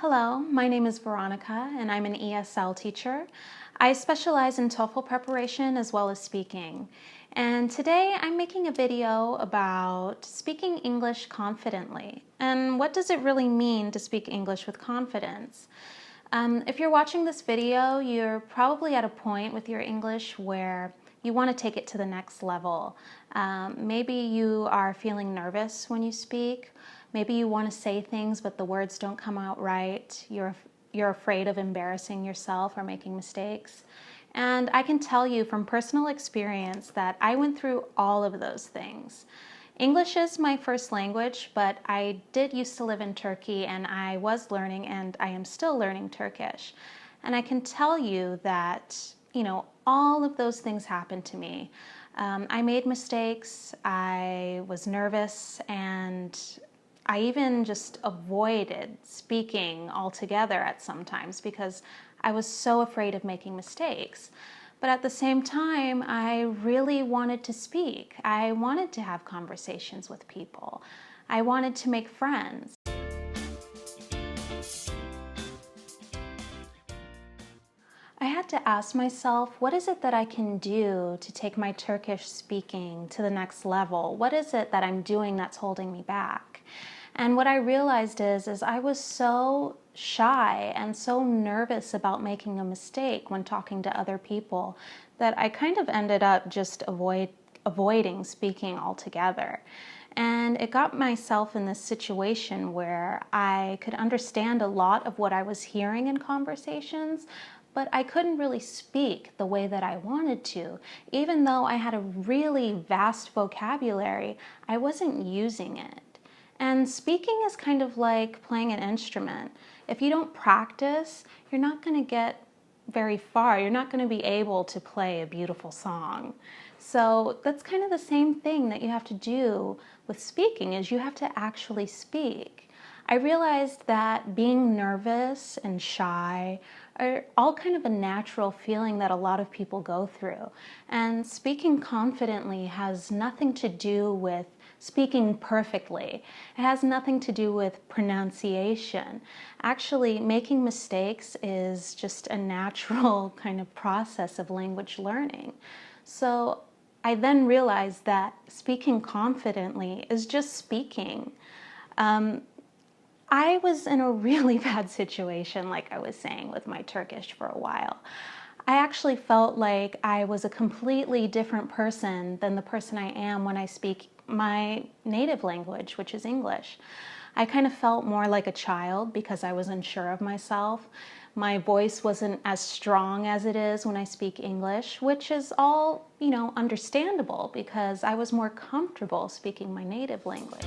Hello, my name is Veronica and I'm an ESL teacher. I specialize in TOEFL preparation as well as speaking. And today I'm making a video about speaking English confidently. And what does it really mean to speak English with confidence? If you're watching this video, you're probably at a point with your English where you want to take it to the next level. Maybe you are feeling nervous when you speak. Maybe you want to say things but the words don't come out right. You're afraid of embarrassing yourself or making mistakes. And I can tell you from personal experience that I went through all of those things. English is my first language, but I did used to live in Turkey and I was learning and I am still learning Turkish. And I can tell you that, all of those things happened to me. I made mistakes, I was nervous, and I even just avoided speaking altogether at some times because I was so afraid of making mistakes. But at the same time, I really wanted to speak. I wanted to have conversations with people. I wanted to make friends. I had to ask myself, what is it that I can do to take my Turkish speaking to the next level? What is it that I'm doing that's holding me back? And what I realized is I was so shy and so nervous about making a mistake when talking to other people that I kind of ended up just avoiding speaking altogether. And it got myself in this situation where I could understand a lot of what I was hearing in conversations, but I couldn't really speak the way that I wanted to. Even though I had a really vast vocabulary, I wasn't using it. And speaking is kind of like playing an instrument. If you don't practice, you're not going to get very far. You're not going to be able to play a beautiful song. So that's kind of the same thing that you have to do with speaking, is you have to actually speak. I realized that being nervous and shy are all kind of a natural feeling that a lot of people go through. And speaking confidently has nothing to do with speaking perfectly. It has nothing to do with pronunciation. Actually, making mistakes is just a natural kind of process of language learning. So I then realized that speaking confidently is just speaking. I was in a really bad situation, like I was saying, with my Turkish for a while. I actually felt like I was a completely different person than the person I am when I speak my native language, which is English. I kind of felt more like a child because I was unsure of myself. My voice wasn't as strong as it is when I speak English, which is all, understandable because I was more comfortable speaking my native language.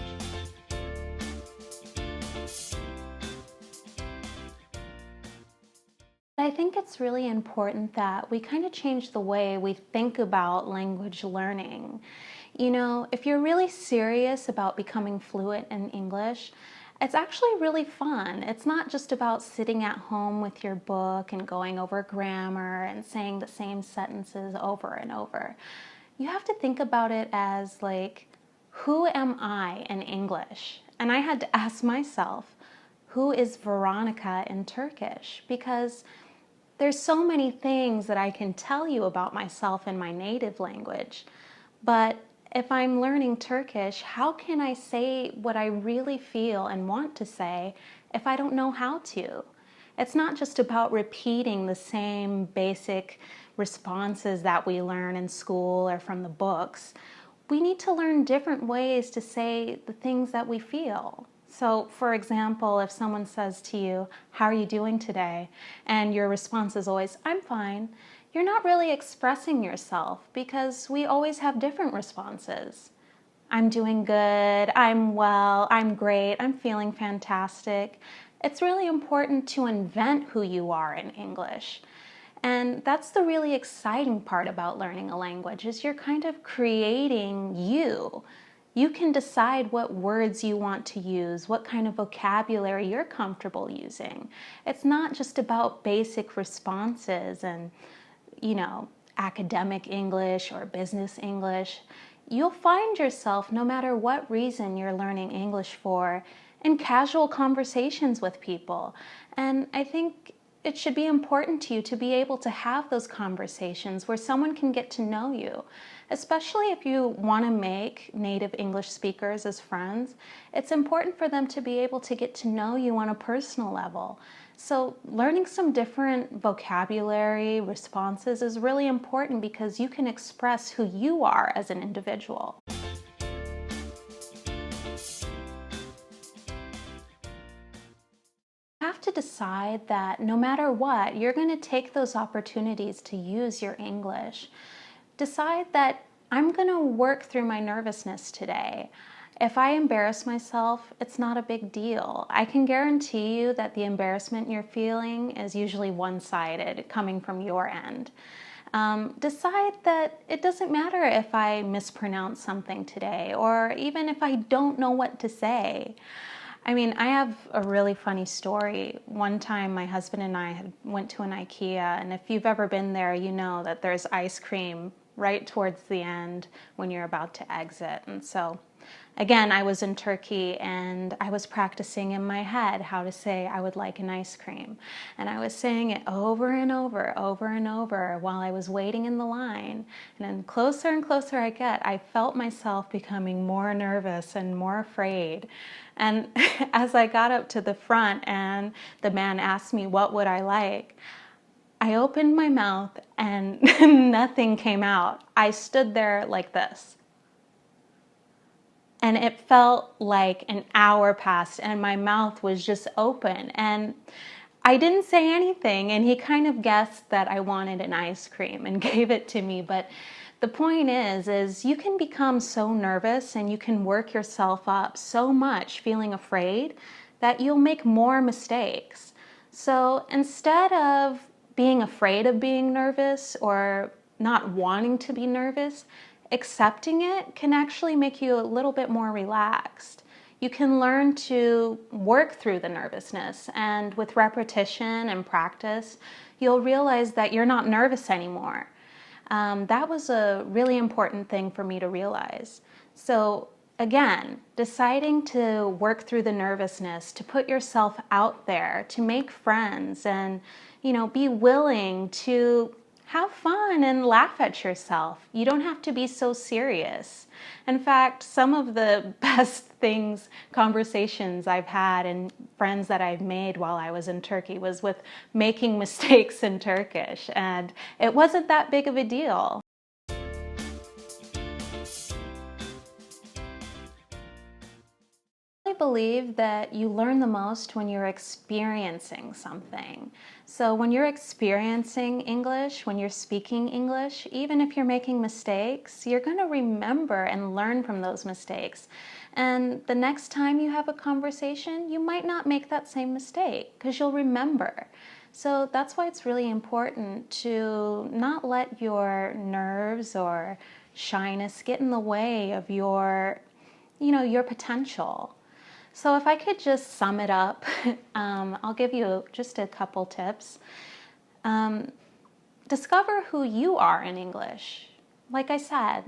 I think it's really important that we kind of change the way we think about language learning. If you're really serious about becoming fluent in English, it's actually really fun. It's not just about sitting at home with your book and going over grammar and saying the same sentences over and over. You have to think about it as like, who am I in English? And I had to ask myself, who is Veronica in Turkish? Because there's so many things that I can tell you about myself in my native language, but if I'm learning Turkish, how can I say what I really feel and want to say if I don't know how to? It's not just about repeating the same basic responses that we learn in school or from the books. We need to learn different ways to say the things that we feel. So, for example, if someone says to you, "How are you doing today?" and your response is always, "I'm fine," you're not really expressing yourself because we always have different responses. "I'm doing good," "I'm well," "I'm great," "I'm feeling fantastic." It's really important to invent who you are in English. And that's the really exciting part about learning a language, is you're kind of creating you. You can decide what words you want to use, what kind of vocabulary you're comfortable using. It's not just about basic responses and, academic English or business English. You'll find yourself, no matter what reason you're learning English for, in casual conversations with people. And I think it should be important to you to be able to have those conversations where someone can get to know you, especially if you want to make native English speakers as friends. It's important for them to be able to get to know you on a personal level. So learning some different vocabulary responses is really important because you can express who you are as an individual. You have to decide that no matter what, you're going to take those opportunities to use your English. Decide that I'm going to work through my nervousness today. If I embarrass myself, it's not a big deal. I can guarantee you that the embarrassment you're feeling is usually one-sided, coming from your end. Decide that it doesn't matter if I mispronounce something today, or even if I don't know what to say. I mean, I have a really funny story. One time my husband and I went to an IKEA, and if you've ever been there, you know that there's ice cream right towards the end when you're about to exit. And so again, I was in Turkey and I was practicing in my head how to say I would like an ice cream. And I was saying it over and over and over while I was waiting in the line. And then closer and closer I felt myself becoming more nervous and more afraid. And as I got up to the front and the man asked me what would I like, I opened my mouth and nothing came out. I stood there like this. And it felt like an hour passed and my mouth was just open. And I didn't say anything, and he kind of guessed that I wanted an ice cream and gave it to me. But the point is you can become so nervous and you can work yourself up so much feeling afraid that you'll make more mistakes. So instead of being afraid of being nervous or not wanting to be nervous, accepting it can actually make you a little bit more relaxed. You can learn to work through the nervousness, and with repetition and practice, you'll realize that you're not nervous anymore. That was a really important thing for me to realize. So again, deciding to work through the nervousness, to put yourself out there, to make friends, and be willing to have fun and laugh at yourself. You don't have to be so serious. In fact, some of the best conversations I've had and friends that I've made while I was in Turkey was with making mistakes in Turkish, and it wasn't that big of a deal. I believe that you learn the most when you're experiencing something. So when you're experiencing English, when you're speaking English, even if you're making mistakes, you're going to remember and learn from those mistakes. And the next time you have a conversation, you might not make that same mistake because you'll remember. So that's why it's really important to not let your nerves or shyness get in the way of your potential. So if I could just sum it up, I'll give you just a couple tips. Discover who you are in English. Like I said,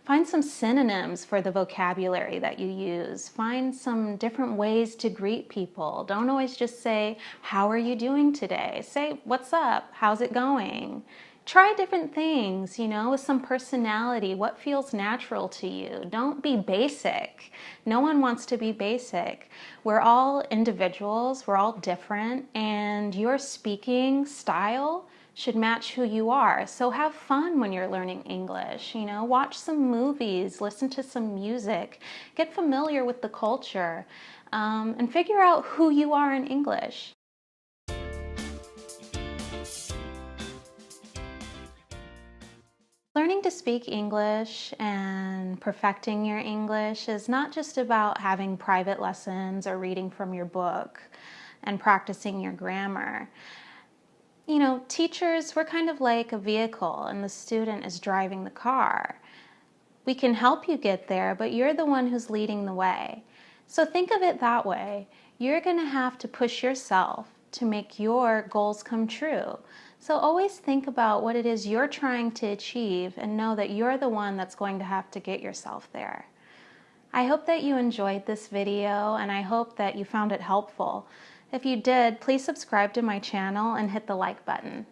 find some synonyms for the vocabulary that you use. Find some different ways to greet people. Don't always just say, "How are you doing today?" Say, "What's up? How's it going?" Try different things, with some personality. What feels natural to you? Don't be basic. No one wants to be basic. We're all individuals, we're all different, and your speaking style should match who you are. So have fun when you're learning English. Watch some movies, listen to some music, get familiar with the culture, and figure out who you are in English. Learning to speak English and perfecting your English is not just about having private lessons or reading from your book and practicing your grammar. Teachers, we're kind of like a vehicle and the student is driving the car. We can help you get there, but you're the one who's leading the way. So think of it that way. You're going to have to push yourself to make your goals come true. So always think about what it is you're trying to achieve and know that you're the one that's going to have to get yourself there. I hope that you enjoyed this video and I hope that you found it helpful. If you did, please subscribe to my channel and hit the like button.